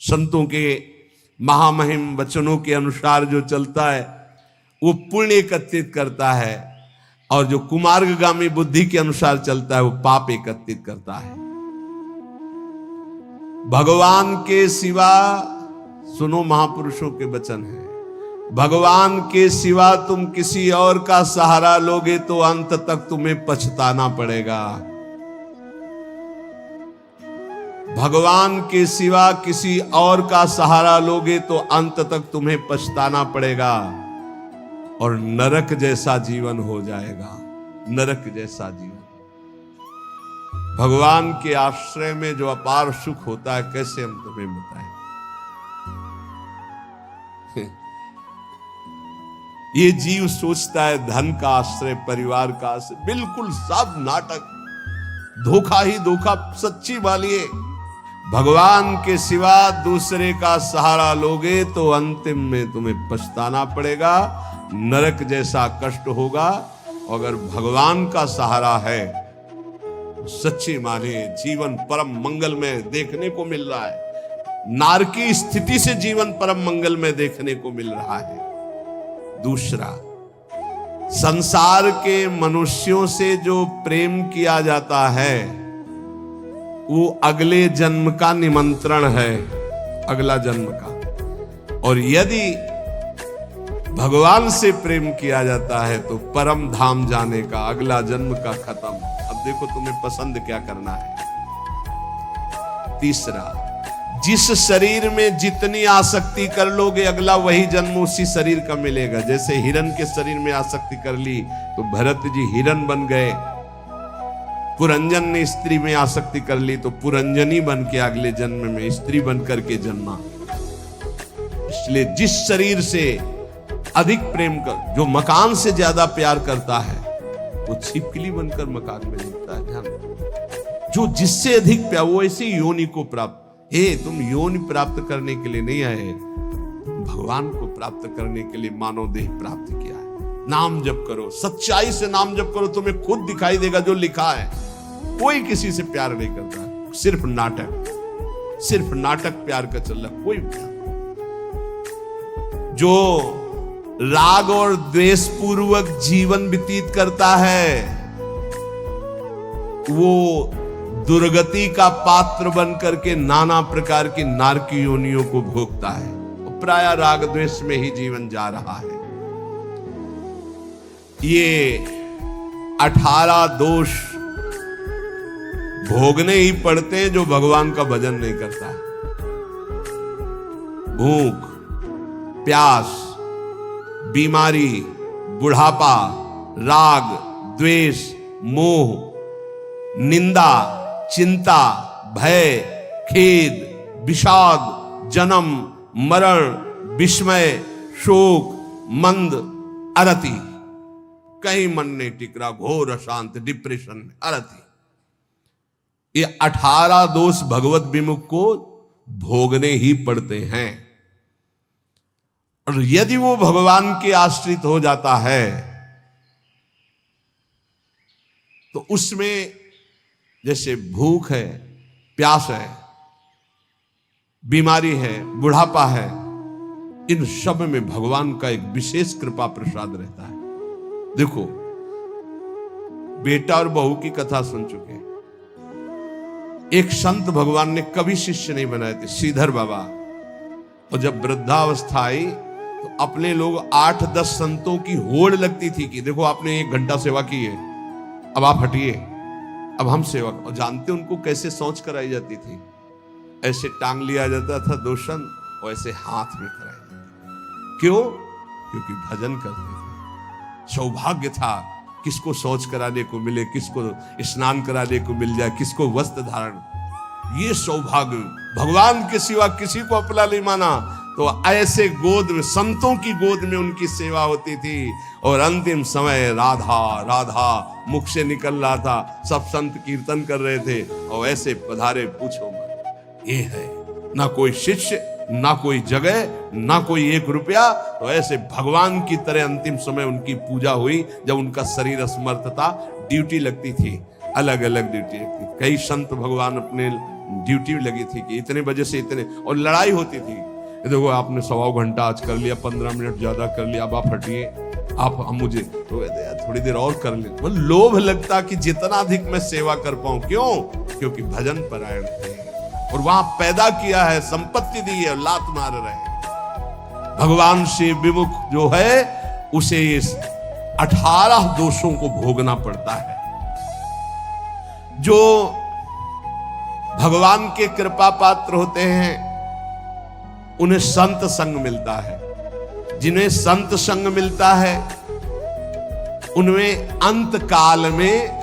संतों के महामहिम वचनों के अनुसार जो चलता है वो पुण्य एकत्रित करता है, और जो कुमार्गगामी बुद्धि के अनुसार चलता है वो पाप एकत्रित करता है। भगवान के सिवा, सुनो महापुरुषों के वचन है, भगवान के सिवा तुम किसी और का सहारा लोगे तो अंत तक तुम्हें पछताना पड़ेगा। भगवान के सिवा किसी और का सहारा लोगे तो अंत तक तुम्हें पछताना पड़ेगा और नरक जैसा जीवन हो जाएगा, नरक जैसा जीवन। भगवान के आश्रय में जो अपार सुख होता है, कैसे हम तुम्हें बताएं। ये जीव सोचता है धन का आश्रय, परिवार का आश्रय, बिल्कुल सब नाटक, धोखा ही धोखा, सच्ची मानिए। भगवान के सिवा दूसरे का सहारा लोगे तो अंतिम में तुम्हें पछताना पड़ेगा, नरक जैसा कष्ट होगा। अगर भगवान का सहारा है, सच्ची माने जीवन परम मंगल में देखने को मिल रहा है। नारकी स्थिति से जीवन परम मंगल में देखने को मिल रहा है। दूसरा, संसार के मनुष्यों से जो प्रेम किया जाता है वो अगले जन्म का निमंत्रण है, अगला जन्म का। और यदि भगवान से प्रेम किया जाता है तो परम धाम जाने का, अगला जन्म का खत्म। अब देखो तुम्हें पसंद क्या करना है। तीसरा, जिस शरीर में जितनी आसक्ति कर लोगे अगला वही जन्म उसी शरीर का मिलेगा। जैसे हिरण के शरीर में आसक्ति कर ली तो भरत जी हिरण बन गए, पुरंजन ने स्त्री में आसक्ति कर ली तो पुरंजनी बन के अगले जन्म में स्त्री बन करके जन्मा। इसलिए जिस शरीर से अधिक प्रेम कर, जो मकान से ज्यादा प्यार करता है वो छिपकली बनकर मकान में लिखता है। ध्यान, जो जिससे अधिक प्यार, वो ऐसी योनि को प्राप्त। तुम योनि प्राप्त करने के लिए नहीं आए, भगवान को प्राप्त करने के लिए मानव देह प्राप्त किया है। नाम जप करो, सच्चाई से नाम जप करो, तुम्हें खुद दिखाई देगा जो लिखा है। कोई किसी से प्यार नहीं करता, सिर्फ नाटक, सिर्फ नाटक प्यार का चल रहा। कोई प्यार, जो राग और द्वेष पूर्वक जीवन व्यतीत करता है वो दुर्गति का पात्र बनकर के नाना प्रकार की नारकी योनियों को भोगता है। प्राय राग द्वेष में ही जीवन जा रहा है। ये 18 दोष भोगने ही पड़ते हैं जो भगवान का भजन नहीं करता है। भूख, प्यास, बीमारी, बुढ़ापा, राग, द्वेष, मोह, निंदा, चिंता, भय, खेद, विषाद, जन्म, मरण, विस्मय, शोक, मंद, अरति, कहीं मन नहीं टिक रहा, घोर अशांत, डिप्रेशन, अरति। ये 18 दोष भगवत विमुख को भोगने ही पड़ते हैं। और यदि वो भगवान के आश्रित हो जाता है तो उसमें जैसे भूख है, प्यास है, बीमारी है, बुढ़ापा है, इन सब में भगवान का एक विशेष कृपा प्रसाद रहता है। देखो, बेटा और बहू की कथा सुन चुके हैं। एक संत भगवान ने कभी शिष्य नहीं बनाए थे, श्रीधर बाबा। और जब वृद्धावस्था आई तो अपने लोग 8-10 संतों की होड़ लगती थी कि देखो आपने 1 घंटा सेवा की है, अब आप हटिए, अब हम सेवा। और जानते उनको कैसे सोच कराई जाती थी? ऐसे टांग लिया जाता था दोषण और ऐसे हाथ में कराई जाती। क्यों? क्योंकि भजन करते थे। सौभाग्य था, किसको शौच कराने को मिले, किसको स्नान कराने को मिल जाए, किसको वस्त्र धारण। ये सौभाग्य, भगवान के सिवा किसी को अपना नहीं माना। तो ऐसे गोद में, संतों की गोद में उनकी सेवा होती थी। और अंतिम समय राधा राधा मुख से निकल रहा था, सब संत कीर्तन कर रहे थे और ऐसे पधारे, पूछो मत। ये है ना कोई शिष्य, ना कोई जगह, ना कोई 1 रुपया। तो ऐसे भगवान की तरह अंतिम समय उनकी पूजा हुई। जब उनका शरीर असमर्थ था, ड्यूटी लगती थी, अलग अलग ड्यूटी लगती। कई संत भगवान अपने ड्यूटी लगी थी कि इतने बजे से इतने, और लड़ाई होती थी, देखो आपने 1.25 घंटा आज कर लिया, 15 मिनट ज्यादा कर लिया, अब आप हटिए, आप हम मुझे तो यार थोड़ी देर और कर ले। मतलब लोभ लगता कि जितना अधिक मैं सेवा कर पाऊं। क्यों? क्योंकि भजन परायण थे और वहां पैदा किया है, संपत्ति दी है, लात मार रहे। भगवान से विमुख जो है उसे 18 दोषों को भोगना पड़ता है। जो भगवान के कृपा पात्र होते हैं उन्हें संत संग मिलता है। जिन्हें संत संग मिलता है उनमें अंत काल में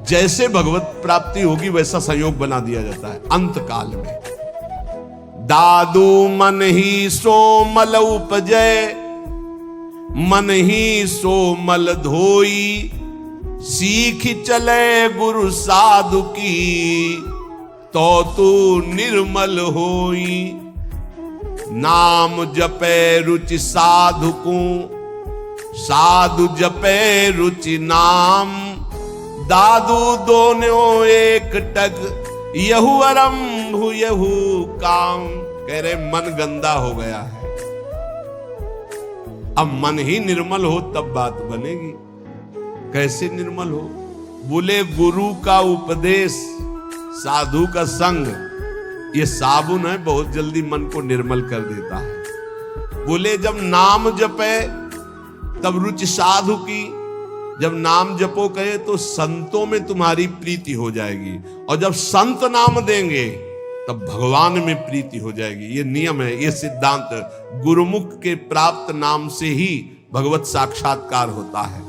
जैसे भगवत प्राप्ति होगी वैसा संयोग बना दिया जाता है। अंत काल में दादू मन ही सो मल उपजय, मन ही सो मल धोई, सीख चले गुरु साधु की, तो तू निर्मल होई। नाम जपे रुचि साधु को, साधु जपे रुचि नाम, दादू दोनों एक टक, यहू आरंभ यहू काम। कह रहे मन गंदा हो गया है, अब मन ही निर्मल हो तब बात बनेगी। कैसे निर्मल हो? बोले गुरु का उपदेश, साधु का संग, ये साबुन है, बहुत जल्दी मन को निर्मल कर देता है। बोले जब नाम जपे तब रुचि साधु की, जब नाम जपो कहे तो संतों में तुम्हारी प्रीति हो जाएगी, और जब संत नाम देंगे तब भगवान में प्रीति हो जाएगी। ये नियम है, ये सिद्धांत। गुरुमुख के प्राप्त नाम से ही भगवत साक्षात्कार होता है।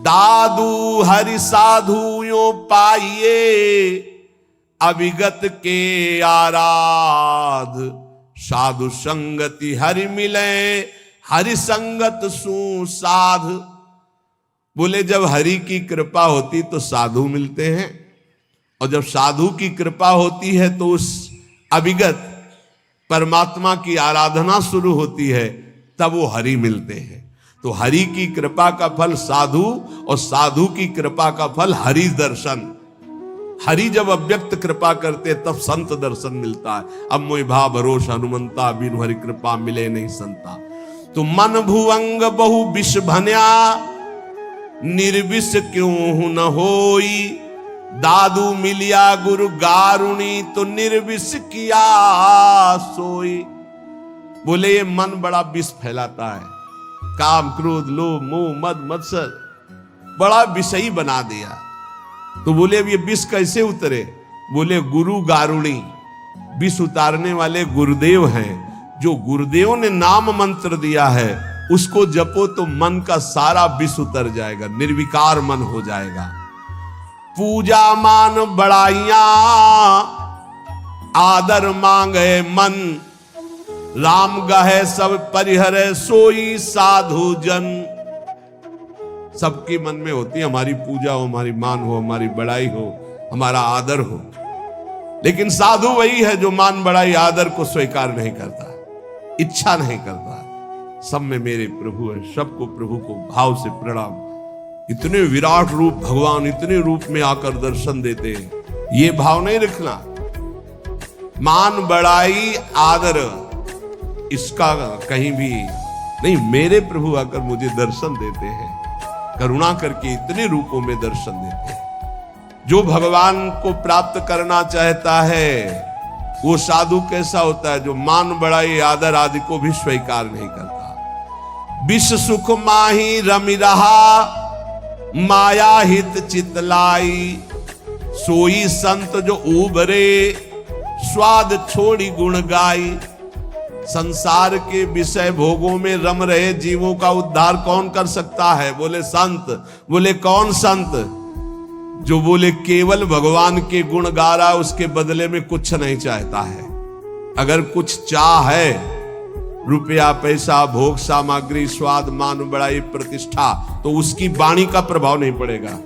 दादू हरि साधु यो पाइये, अविगत के आराध, साधु संगति हरि मिले, हरि संगत सु साध। बोले जब हरि की कृपा होती तो साधु मिलते हैं, और जब साधु की कृपा होती है तो उस अविगत परमात्मा की आराधना शुरू होती है, तब वो हरि मिलते हैं। तो हरि की कृपा का फल साधु, और साधु की कृपा का फल हरि दर्शन। हरि जब अव्यक्त कृपा करते तब संत दर्शन मिलता है। अब मोहि भा भरोस हनुमंता, बिनु हरि कृपा मिले नहीं संता। तो मन भुवंग बहु विष भन्या, निर्विष क्यों न होई, दादू मिलिया गुरु गारुणी, तो निर्विष किया सोई। बोले ये मन बड़ा विष फैलाता है, काम क्रोध लोभ मोह मद मत्सर बड़ा विषयी बना दिया। तो बोले अब ये विष कैसे उतरे? बोले गुरु गारुणी, विष उतारने वाले गुरुदेव हैं। जो गुरुदेव ने नाम मंत्र दिया है उसको जपो तो मन का सारा विष उतर जाएगा, निर्विकार मन हो जाएगा। पूजा मान बड़ाइयां, आदर मांगे मन, राम गहे सब परिहरे, सोई साधु जन। सबके मन में होती है हमारी पूजा हो, हमारी मान हो, हमारी बड़ाई हो, हमारा आदर हो, लेकिन साधु वही है जो मान बड़ाई आदर को स्वीकार नहीं करता, इच्छा नहीं करता। सब में मेरे प्रभु है, सबको प्रभु को भाव से प्रणाम। इतने विराट रूप भगवान इतने रूप में आकर दर्शन देते हैं, ये भाव नहीं रखना। मान बड़ाई आदर इसका कहीं भी नहीं। मेरे प्रभु आकर मुझे दर्शन देते हैं, करुणा करके इतने रूपों में दर्शन देते हैं। जो भगवान को प्राप्त करना चाहता है वो साधु कैसा होता है? जो मान बड़ाई आदर आदि को भी स्वीकार नहीं करता। विष सुख माही रमि रहा, माया हित चितलाई, सोई संत जो उबरे, स्वाद छोड़ी गुण गाई। संसार के विषय भोगों में रम रहे जीवों का उद्धार कौन कर सकता है? बोले संत। बोले कौन संत? जो बोले केवल भगवान के गुण गा रहा, उसके बदले में कुछ नहीं चाहता है। अगर कुछ चाह है, रुपया पैसा भोग सामग्री स्वाद मान बड़ाई प्रतिष्ठा, तो उसकी वाणी का प्रभाव नहीं पड़ेगा।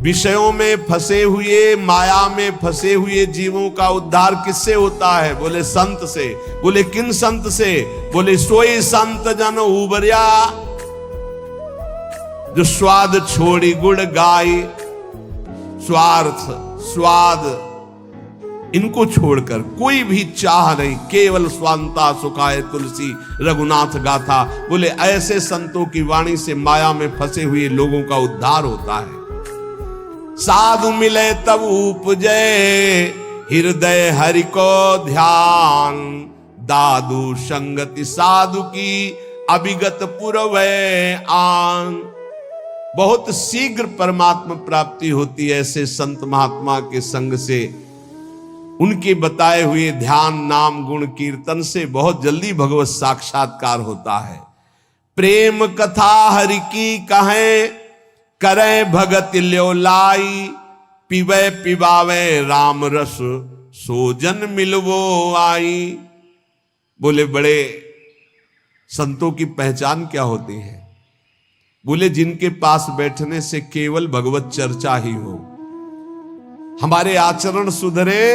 विषयों में फंसे हुए, माया में फंसे हुए जीवों का उद्धार किससे होता है? बोले संत से। बोले किन संत से? बोले सोई संत जन उबरिया, जो स्वाद छोड़ी गुण गाई। स्वार्थ स्वाद, इनको छोड़कर कोई भी चाह नहीं, केवल स्वांता सुखाए तुलसी रघुनाथ गाथा। बोले ऐसे संतों की वाणी से माया में फंसे हुए लोगों का उद्धार होता है। साधु मिले तब उपजे हृदय हरि को ध्यान, दादू संगति साधु की अभिगत पुरवै आन। बहुत शीघ्र परमात्मा प्राप्ति होती है ऐसे संत महात्मा के संग से, उनके बताए हुए ध्यान नाम गुण कीर्तन से बहुत जल्दी भगवत साक्षात्कार होता है। प्रेम कथा हरि की कहें, करे भगत ल्यो लाई, पिबे पिबावे राम रस, सोजन मिलवो आई। बोले बड़े संतों की पहचान क्या होती है? बोले जिनके पास बैठने से केवल भगवत चर्चा ही हो, हमारे आचरण सुधरे,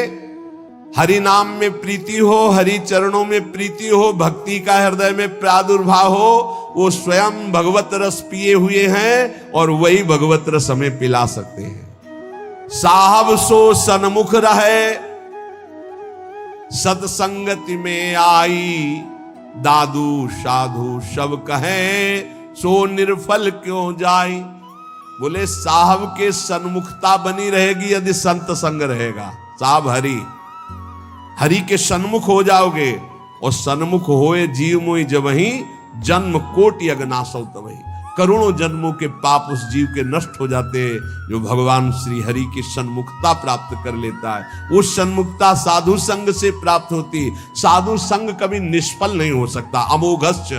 हरि नाम में प्रीति हो, हरि चरणों में प्रीति हो, भक्ति का हृदय में प्रादुर्भाव हो, वो स्वयं भगवत रस पिए हुए हैं और वही भगवत रस हमें पिला सकते हैं। साहब सो सन्मुख रहे, सत्संगति में आई, दादू साधु सब कहे, सो निर्फल क्यों जाई। बोले साहब के सन्मुखता बनी रहेगी यदि संत संग रहेगा। साहब हरि के सन्मुख हो जाओगे, और सन्मुख होए जीव मोहि जबहि, जन्म कोटि अगनासौ तबहि। करोड़ों जन्मों के पाप उस जीव के नष्ट हो जाते हैं जो भगवान श्री हरि की सन्मुखता प्राप्त कर लेता है। वो सन्मुखता साधु संग से प्राप्त होती। साधु संग कभी निष्फल नहीं हो सकता। अमोघश्च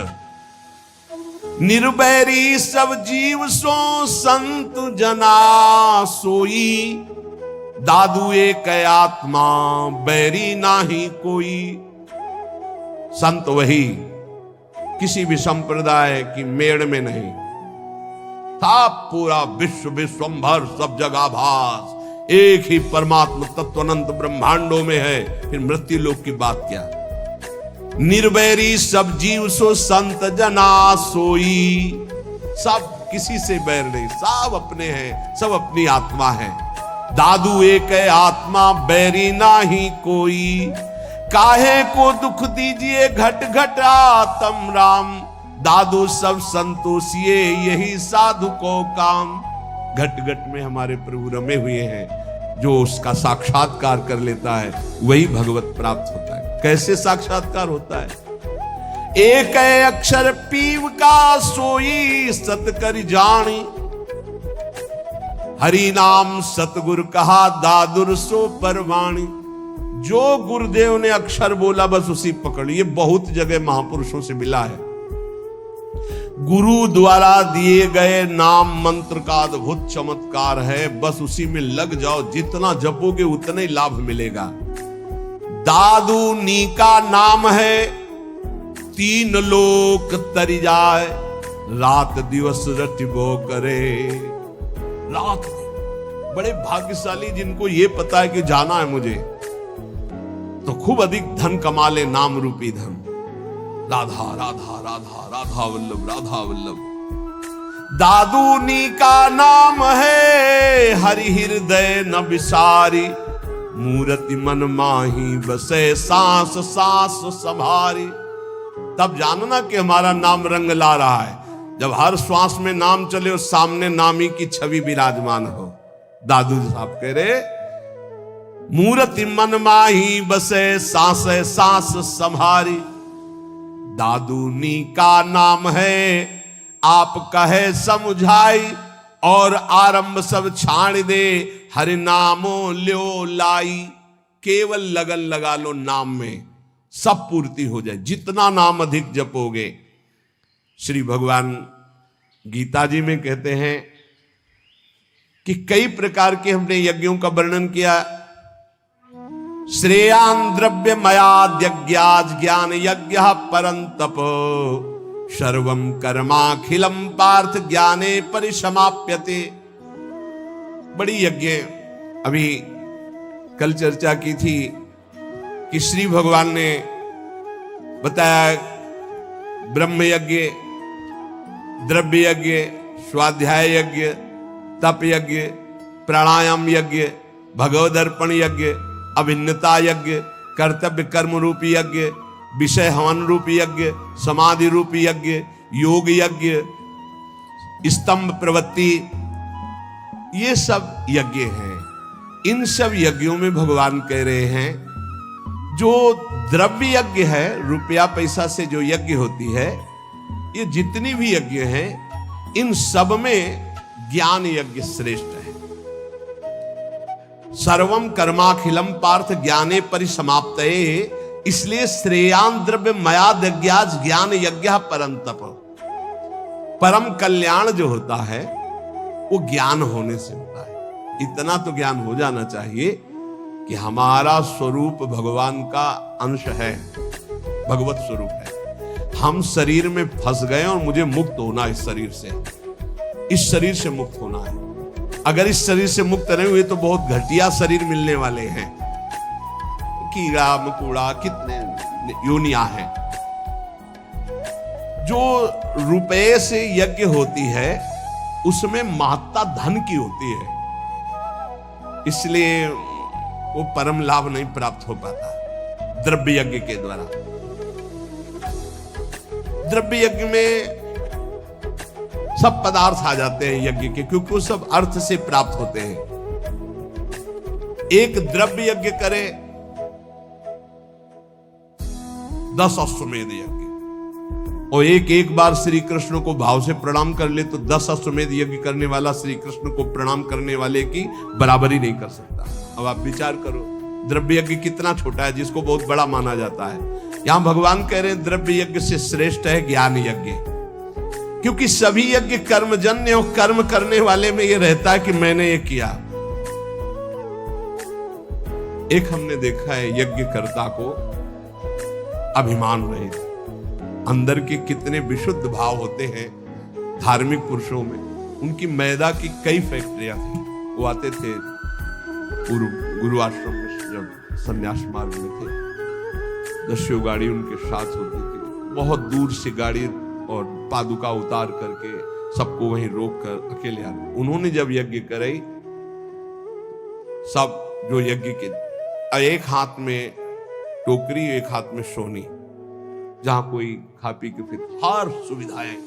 निर्बैरी सब जीव सो संत जना सोई, दादू एक आत्मा बैरी नाही कोई। संत वही, किसी भी संप्रदाय की मेड़ में नहीं, था पूरा विश्व विश्वंभर सब जगह भास, एक ही परमात्मा तत्वनंत ब्रह्मांडों में है। फिर मृत्यु लोक की बात क्या? निर्वैरी सब जीव सो संत जना सोई। सब किसी से बैर नहीं, सब अपने हैं, सब अपनी आत्मा है। दादू एक आत्मा बैरी नाही कोई, काहे को दुख दीजिए घट घट आत्म राम, दादू सब संतोषिए यही साधु को काम। घट घट में हमारे प्रभु रमे हुए हैं, जो उसका साक्षात्कार कर लेता है वही भगवत प्राप्त होता है। कैसे साक्षात्कार होता है? एक अक्षर पीव का सोई सत कर जानी, हरि नाम सतगुरु कहा दादुर सो परवाणी। जो गुरुदेव ने अक्षर बोला बस उसी पकड़। ये बहुत जगह महापुरुषों से मिला है। गुरु द्वारा दिए गए नाम मंत्र का अद्भुत चमत्कार है, बस उसी में लग जाओ, जितना जपोगे उतना ही लाभ मिलेगा। दादू नी का नाम है, तीन लोक तरी जाए, रात दिवस रटिबो करे। रात बड़े भाग्यशाली जिनको ये पता है कि जाना है मुझे, तो खूब अधिक धन कमा ले, नाम रूपी धन। राधा राधा राधा राधा वल्लभ राधा वल्लभ। दादूनी का नाम है, हरि हृदय न विसारी, मूर्ति मन माही बसे सांस सांस संभारी। तब जानना कि हमारा नाम रंग ला रहा है, जब हर श्वास में नाम चले और सामने नामी की छवि विराजमान हो। दादू साहब कह रहे, मूर्ति मन माही बसे सांस सांस संभारी, दादूनी का नाम है, आप कहे समझाई, और आरंभ सब छाड़ दे, हरि नामो ल्यो लाई। केवल लगन लगा लो नाम में, सब पूर्ति हो जाए। जितना नाम अधिक जपोगे, श्री भगवान गीता जी में कहते हैं कि कई प्रकार के हमने यज्ञों का वर्णन किया। श्रेयान द्रव्य मयाद्यज्ञाज ज्ञान यज्ञ परंतप, सर्वम कर्माखिलम पार्थ ज्ञाने परिसमाप्यते। बड़ी यज्ञ अभी कल चर्चा की थी कि श्री भगवान ने बताया ब्रह्म यज्ञ, द्रव्य यज्ञ, स्वाध्याय यज्ञ, तप यज्ञ, प्राणायाम यज्ञ, भगवद अर्पण यज्ञ, अभिन्नता यज्ञ, कर्तव्य कर्म रूपी यज्ञ, विषय हवन रूपी यज्ञ, समाधि रूपी यज्ञ, योग यज्ञ, स्तंभ प्रवृत्ति, ये सब यज्ञ हैं। इन सब यज्ञों में भगवान कह रहे हैं जो द्रव्य यज्ञ है, रुपया पैसा से जो यज्ञ होती है, ये जितनी भी यज्ञ हैं, इन सब में ज्ञान यज्ञ श्रेष्ठ है। सर्वम कर्माखिलम पार्थ ज्ञाने परिसमाप्तये, इसलिए श्रेयान द्रव्य मया दज्ञाज ज्ञान यज्ञ परम तप। परम कल्याण जो होता है वो ज्ञान होने से होता है। इतना तो ज्ञान हो जाना चाहिए कि हमारा स्वरूप भगवान का अंश है, भगवत स्वरूप है। हम शरीर में फंस गए और मुझे मुक्त होना, इस शरीर से, इस शरीर से मुक्त होना है। अगर इस शरीर से मुक्त नहीं हुए तो बहुत घटिया शरीर मिलने वाले हैं। कीड़ा मकोड़ा कितने योनियां हैं। जो रुपए से यज्ञ होती है उसमें महत्ता धन की होती है, इसलिए वो परम लाभ नहीं प्राप्त हो पाता द्रव्य यज्ञ के द्वारा। द्रव्य यज्ञ में सब पदार्थ आ जाते हैं यज्ञ के, क्योंकि वो सब अर्थ से प्राप्त होते हैं। एक द्रव्य यज्ञ करे 10 अश्वमेध यज्ञ, और एक बार श्री कृष्ण को भाव से प्रणाम कर ले तो 10 अश्वमेध यज्ञ करने वाला श्री कृष्ण को प्रणाम करने वाले की बराबरी नहीं कर सकता। अब आप विचार करो द्रव्य यज्ञ कितना छोटा है जिसको बहुत बड़ा माना जाता है। यहां भगवान कह रहे हैं द्रव्य यज्ञ से श्रेष्ठ है ज्ञान यज्ञ, क्योंकि सभी यज्ञ कर्मजन्य और कर्म करने वाले में यह रहता है कि मैंने ये किया। एक हमने देखा है यज्ञकर्ता को अभिमान रहित, अंदर के कितने विशुद्ध भाव होते हैं धार्मिक पुरुषों में। उनकी मैदा की कई फैक्ट्रियां थी। वो आते थे गुरु आश्रम में जब संन्यास मार्ग में थे, 10 गाड़ी उनके साथ होती थी। बहुत दूर से गाड़ी और पादुका उतार करके सबको वहीं रोक कर अकेले आते। उन्होंने जब यज्ञ कराई, सब जो यज्ञ के, एक हाथ में टोकरी, एक हाथ में सोनी, जहां कोई खा पी के फिर हर सुविधाएं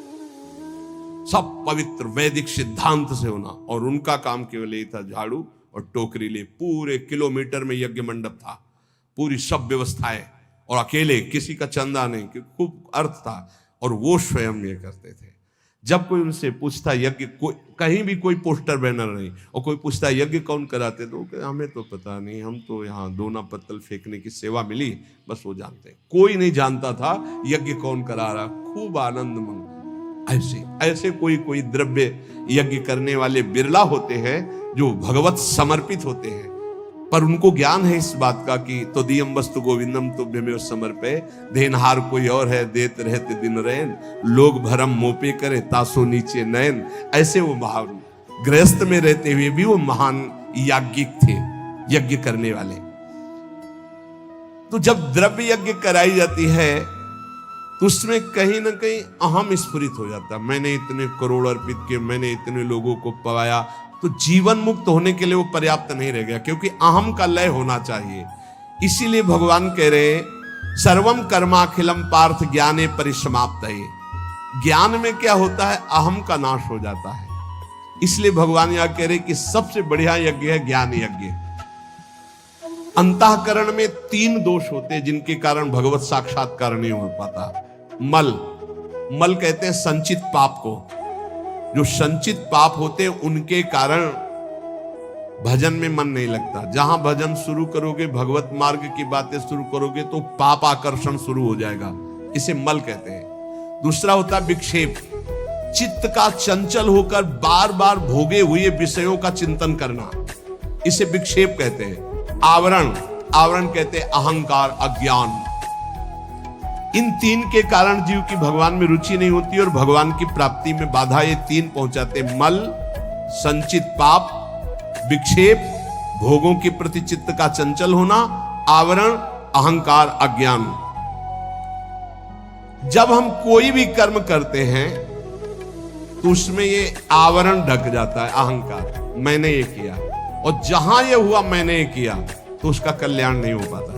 सब पवित्र वैदिक सिद्धांत से होना, और उनका काम केवल यही था झाड़ू और टोकरी ले। पूरे किलोमीटर में यज्ञ मंडप था, पूरी सब व्यवस्थाएं, और अकेले, किसी का चंदा नहीं, कि खूब अर्थ था, और वो स्वयं ये करते थे। जब कोई उनसे पूछता यज्ञ, कहीं भी कोई पोस्टर बैनर नहीं, और कोई पूछता यज्ञ कौन कराते, तो हमें तो पता नहीं, हम तो यहाँ दोना पत्तल फेंकने की सेवा मिली, बस वो जानते हैं। कोई नहीं जानता था यज्ञ कौन करा रहा। खूब आनंद मंग ऐसे कोई द्रव्य यज्ञ करने वाले बिरला होते हैं जो भगवत समर्पित होते हैं, पर उनको ज्ञान है इस बात का कि तो दियम वस्तु गोविंदम तुभ्यमेव समर्पये, देनहार कोई और है देत रहते दिन रैन, लोग भरम मोपे करे तासो नीचे नयन। ऐसे वो महान गृहस्थ में रहते हुए भी वो महान याज्ञिक थे, यज्ञ करने वाले। तो जब द्रव्य यज्ञ कराई जाती है तो उसमें कहीं ना कहीं अहम स्फुरित हो जाता है। मैंने इतने करोड़ अर्पित किए, मैंने इतने लोगों को पवाया, तो जीवन मुक्त होने के लिए वो पर्याप्त नहीं रह गया, क्योंकि अहम का लय होना चाहिए। इसीलिए भगवान कह रहे हैं सर्वम कर्माखिलम पार्थ ज्ञाने परिसमाप्तये। ज्ञान में क्या होता है, अहम का नाश हो जाता है। इसलिए भगवान यहां कह रहे कि सबसे बढ़िया यज्ञ है ज्ञान यज्ञ। अंतःकरण में 3 दोष होते हैं जिनके कारण भगवत साक्षात्कार नहीं हो पाता। मल कहते हैं संचित पाप को। जो संचित पाप होते हैं उनके कारण भजन में मन नहीं लगता। जहां भजन शुरू करोगे, भगवत मार्ग की बातें शुरू करोगे, तो पाप आकर्षण शुरू हो जाएगा। इसे मल कहते हैं। दूसरा होता है विक्षेप, चित्त का चंचल होकर बार बार भोगे हुए विषयों का चिंतन करना, इसे विक्षेप कहते हैं। आवरण कहते हैं अहंकार, अज्ञान। इन 3 के कारण जीव की भगवान में रुचि नहीं होती और भगवान की प्राप्ति में बाधा ये 3 पहुंचाते। मल, संचित पाप, विक्षेप, भोगों के प्रति चित्त का चंचल होना, आवरण, अहंकार, अज्ञान। जब हम कोई भी कर्म करते हैं तो उसमें ये आवरण ढक जाता है, अहंकार, मैंने ये किया। और जहां ये हुआ मैंने ये किया, तो उसका कल्याण नहीं हो पाता।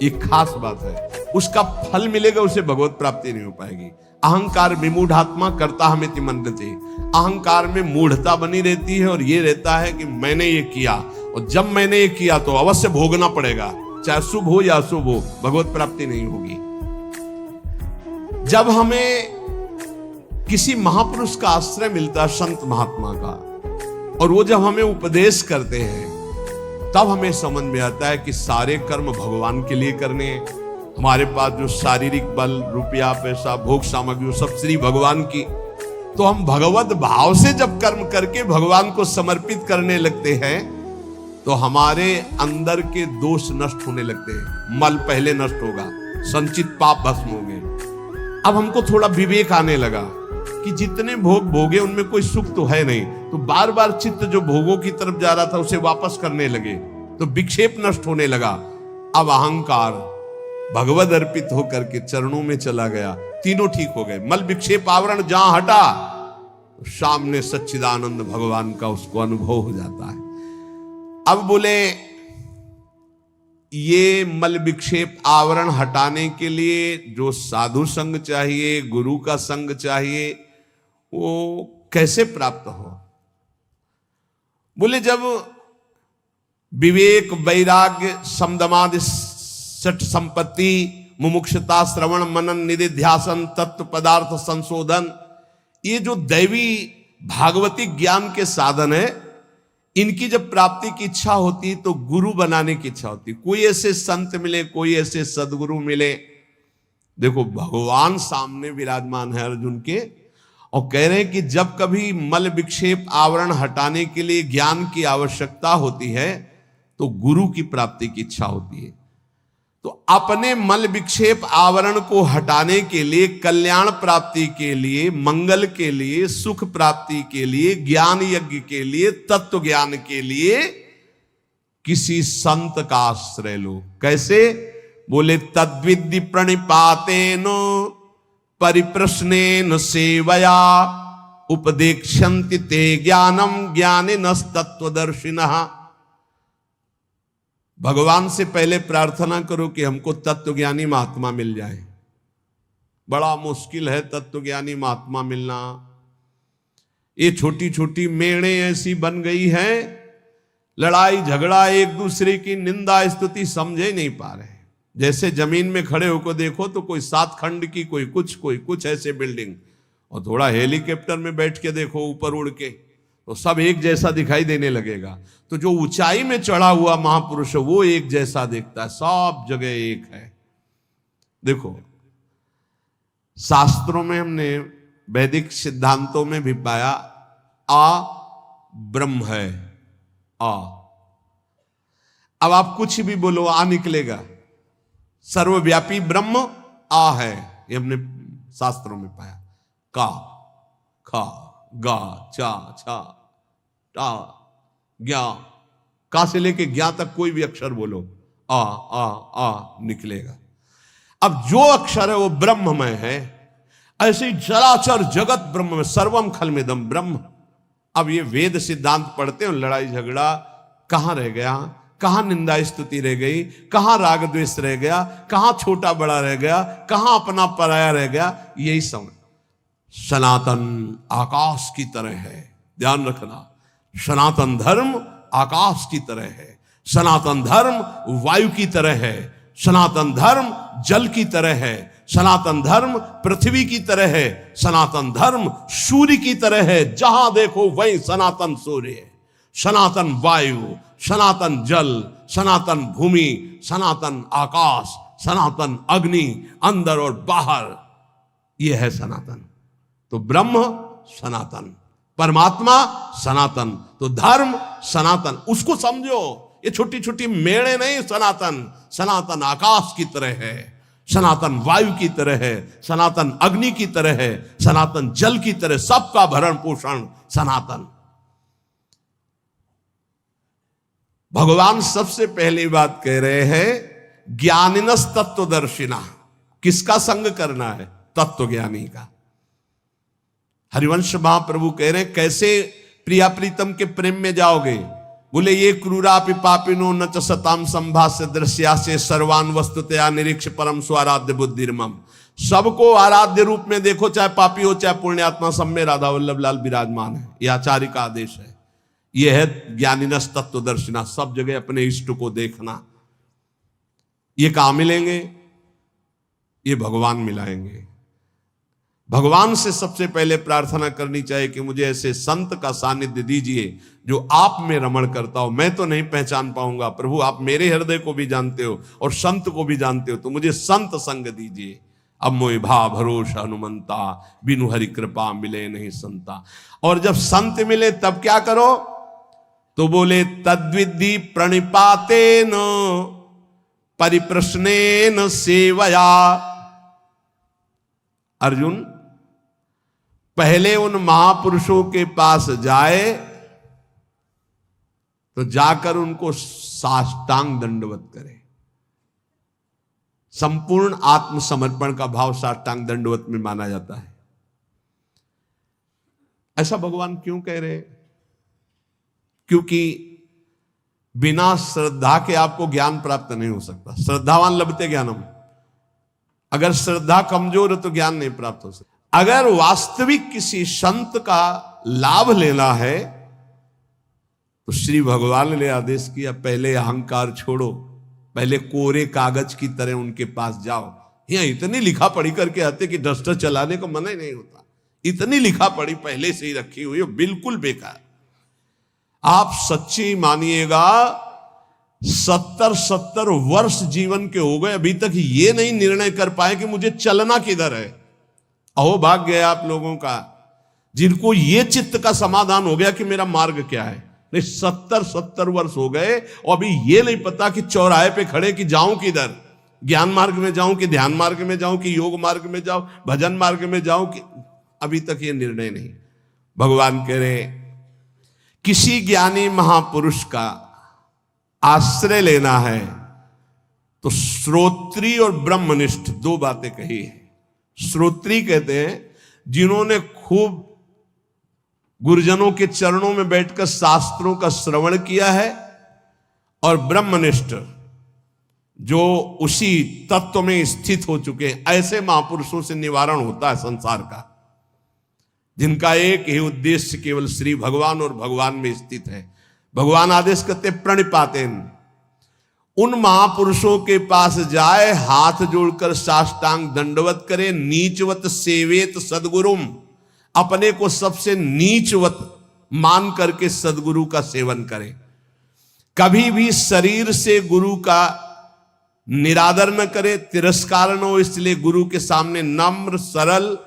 ये खास बात है। उसका फल मिलेगा, उसे भगवत प्राप्ति नहीं हो पाएगी। अहंकार विमूढ़ात्मा कर्ता हमेति मन्यते। अहंकार में मूढ़ता बनी रहती है और ये रहता है कि मैंने ये किया, और जब मैंने ये किया तो अवश्य भोगना पड़ेगा, चाहे शुभ हो या अशुभ हो, भगवत प्राप्ति नहीं होगी। जब हमें किसी महापुरुष का आश्रय मिलता है, संत महात्मा का, और वो जब हमें उपदेश करते हैं, तब हमें समझ में आता है कि सारे कर्म भगवान के लिए करने हैं। हमारे पास जो शारीरिक बल, रुपया, पैसा, भोग सामग्री, सब श्री भगवान की, तो हम भगवत भाव से जब कर्म करके भगवान को समर्पित करने लगते हैं, तो हमारे अंदर के दोष नष्ट होने लगते हैं। मल पहले नष्ट होगा, संचित पाप भस्म होंगे। अब हमको थोड़ा विवेक आने लगा कि जितने भोग भोगे उनमें कोई सुख तो है नहीं, तो बार बार चित्त जो भोगों की तरफ जा रहा था उसे वापस करने लगे, तो विक्षेप नष्ट होने लगा। अब अहंकार भगवद अर्पित होकर के चरणों में चला गया, तीनों ठीक हो गए। मल विक्षेप आवरण जहां हटा, तो सामने सच्चिदानंद भगवान का उसको अनुभव हो जाता है। अब बोले ये मल विक्षेप आवरण हटाने के लिए जो साधु संग चाहिए, गुरु का संग चाहिए, वो कैसे प्राप्त हो? बोले जब विवेक, वैराग्य, समदमादि सठ संपत्ति, मुमुक्षता, श्रवण, मनन, निधिध्यासन, तत्व पदार्थ संशोधन, ये जो दैवी भागवती ज्ञान के साधन है, इनकी जब प्राप्ति की इच्छा होती तो गुरु बनाने की इच्छा होती। कोई ऐसे संत मिले, कोई ऐसे सदगुरु मिले। देखो भगवान सामने विराजमान है अर्जुन के, और कह रहे हैं कि जब कभी मल विक्षेप आवरण हटाने के लिए ज्ञान की आवश्यकता होती है, तो गुरु की प्राप्ति की इच्छा होती है। तो अपने मल विक्षेप आवरण को हटाने के लिए, कल्याण प्राप्ति के लिए, मंगल के लिए, सुख प्राप्ति के लिए, ज्ञान यज्ञ के लिए, तत्व ज्ञान के लिए किसी संत का आश्रय लो। कैसे? बोले तद्विद्धि प्रणिपातेन परिप्रश्नेन सेवया उपदेक्षन्ति ते ज्ञानम ज्ञानिनस्तत्वदर्शिनः। भगवान से पहले प्रार्थना करो कि हमको तत्वज्ञानी महात्मा मिल जाए। बड़ा मुश्किल है तत्वज्ञानी महात्मा मिलना। ये छोटी छोटी मेड़े ऐसी बन गई हैं, लड़ाई झगड़ा, एक दूसरे की निंदा स्तुति समझे नहीं पा रहे। जैसे जमीन में खड़े होकर देखो तो कोई 7 खंड की, कोई कुछ ऐसे बिल्डिंग, और थोड़ा हेलीकॉप्टर में बैठ के देखो ऊपर उड़ के, तो सब एक जैसा दिखाई देने लगेगा। तो जो ऊंचाई में चढ़ा हुआ महापुरुष है वो एक जैसा दिखता है, सब जगह एक है। देखो शास्त्रों में हमने, वैदिक सिद्धांतों में भी पाया, आ ब्रह्म है। आ, अब आप कुछ भी बोलो आ निकलेगा। सर्वव्यापी ब्रह्म आ है, ये हमने शास्त्रों में पाया। का, खा, गा, चा, छा, टा, ज्ञा, का से लेके ज्ञा तक कोई भी अक्षर बोलो, आ निकलेगा। अब जो अक्षर है वो ब्रह्ममय है। ऐसे ही चराचर जगत ब्रह्म में, सर्वम खलमिदम ब्रह्म। अब ये वेद सिद्धांत पढ़ते हैं, लड़ाई झगड़ा कहां रह गया, कहां निंदा स्तुति रह गई, कहां राग द्वेष रह गया, कहां छोटा बड़ा रह गया, कहां अपना पराया रह गया। यही समझ। सनातन आकाश की तरह है, ध्यान रखना। सनातन धर्म आकाश की तरह है, सनातन धर्म वायु की तरह है, सनातन धर्म जल की तरह है, सनातन धर्म पृथ्वी की तरह है, सनातन धर्म सूर्य की तरह है। जहां देखो वहीं सनातन सूर्य है, सनातन वायु, सनातन जल, सनातन भूमि, सनातन आकाश, सनातन अग्नि, अंदर और बाहर, यह है सनातन। तो ब्रह्म सनातन, परमात्मा सनातन, तो धर्म सनातन। उसको समझो, ये छोटी छोटी मेड़े नहीं। सनातन, सनातन आकाश की तरह है, सनातन वायु की तरह है, सनातन अग्नि की तरह है, सनातन जल की तरह, सबका भरण पोषण सनातन। भगवान सबसे पहली बात कह रहे हैं, ज्ञानिनस तत्वदर्शिना। किसका संग करना है? तत्वज्ञानी का। हरिवंश महाप्रभु कह रहे हैं, कैसे प्रिया प्रीतम के प्रेम में जाओगे? बोले ये क्रूरापि पापिनो न च सताम संभाष्य दृश्या से सर्वान वस्तुतया निरीक्ष परम स्वाराध्य बुद्धिर्मम। सबको आराध्य रूप में देखो, चाहे पापी हो चाहे पुण्यात्मा, सब में राधा वल्लभ लाल विराजमान है। यह आचार्य का आदेश है। यह है ज्ञानिनस तत्वदर्शिना, सब जगह अपने इष्ट को देखना। ये कहां मिलेंगे? ये भगवान मिलाएंगे। भगवान से सबसे पहले प्रार्थना करनी चाहिए कि मुझे ऐसे संत का सानिध्य दीजिए जो आप में रमण करता हो। मैं तो नहीं पहचान पाऊंगा प्रभु, आप मेरे हृदय को भी जानते हो और संत को भी जानते हो, तो मुझे संत संग दीजिए। अब मोहि भा भरोसा हनुमंता, बिनु हरि कृपा मिले नहीं संता। और जब संत मिले तब क्या करो? तो बोले तद्विधि प्रणिपातेन परिप्रश्नेन सेवया। अर्जुन, पहले उन महापुरुषों के पास जाए तो जाकर उनको साष्टांग दंडवत करे। संपूर्ण आत्मसमर्पण का भाव साष्टांग दंडवत में माना जाता है। ऐसा भगवान क्यों कह रहे? क्योंकि बिना श्रद्धा के आपको ज्ञान प्राप्त नहीं हो सकता। श्रद्धावान लभते ज्ञानम। अगर श्रद्धा कमजोर है तो ज्ञान नहीं प्राप्त हो सकता। अगर वास्तविक किसी संत का लाभ लेना है तो श्री भगवान ने आदेश किया, पहले अहंकार छोड़ो, पहले कोरे कागज की तरह उनके पास जाओ। यहां इतनी लिखा पढ़ी करके आते कि डस्टर चलाने को मना ही नहीं होता। इतनी लिखा पढ़ी पहले से ही रखी हुई है, बिल्कुल बेकार। आप सच्ची मानिएगा, 70 वर्ष जीवन के हो गए, अभी तक ये नहीं निर्णय कर पाए कि मुझे चलना किधर है। अहो भाग्य है आप लोगों का जिनको ये चित्त का समाधान हो गया कि मेरा मार्ग क्या है। नहीं, 70 वर्ष हो गए और अभी ये नहीं पता कि चौराहे पे खड़े कि जाऊं किधर, ज्ञान मार्ग में जाऊं कि ध्यान मार्ग में जाऊं कि योग मार्ग में जाऊं, भजन मार्ग में जाऊं कि, अभी तक ये निर्णय नहीं। भगवान कह रहे किसी ज्ञानी महापुरुष का आश्रय लेना है तो श्रोत्री और ब्रह्मनिष्ठ दो बातें कही है। श्रोत्री कहते हैं जिन्होंने खूब गुरुजनों के चरणों में बैठकर शास्त्रों का श्रवण किया है, और ब्रह्मनिष्ठ जो उसी तत्व में स्थित हो चुके हैं। ऐसे महापुरुषों से निवारण होता है संसार का, जिनका एक ही उद्देश्य केवल श्री भगवान और भगवान में स्थित है। भगवान आदेश करते प्रणिपातेन, उन महापुरुषों के पास जाए, हाथ जोड़कर साष्टांग दंडवत करे, नीचवत सेवेत सदगुरुम, अपने को सबसे नीचवत मान करके सदगुरु का सेवन करे। कभी भी शरीर से गुरु का निरादर न करे, तिरस्कार न हो, इसलिए गुरु के सामने नम्र सरल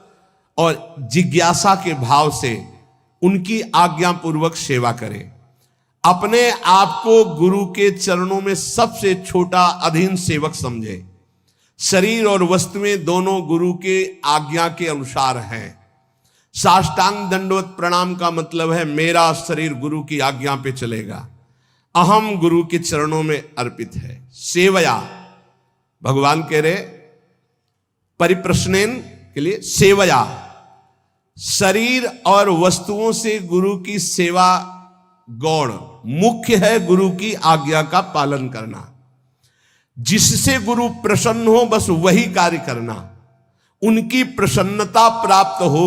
और जिज्ञासा के भाव से उनकी आज्ञा पूर्वक सेवा करे। अपने आप को गुरु के चरणों में सबसे छोटा अधीन सेवक समझे। शरीर और वस्तुएं दोनों गुरु के आज्ञा के अनुसार हैं। साष्टांग दंडवत प्रणाम का मतलब है मेरा शरीर गुरु की आज्ञा पे चलेगा, अहम गुरु के चरणों में अर्पित है। सेवया, भगवान कह रहे परिप्रश्नेन के लिए सेवया, शरीर और वस्तुओं से गुरु की सेवा गौण, मुख्य है गुरु की आज्ञा का पालन करना। जिससे गुरु प्रसन्न हो बस वही कार्य करना, उनकी प्रसन्नता प्राप्त हो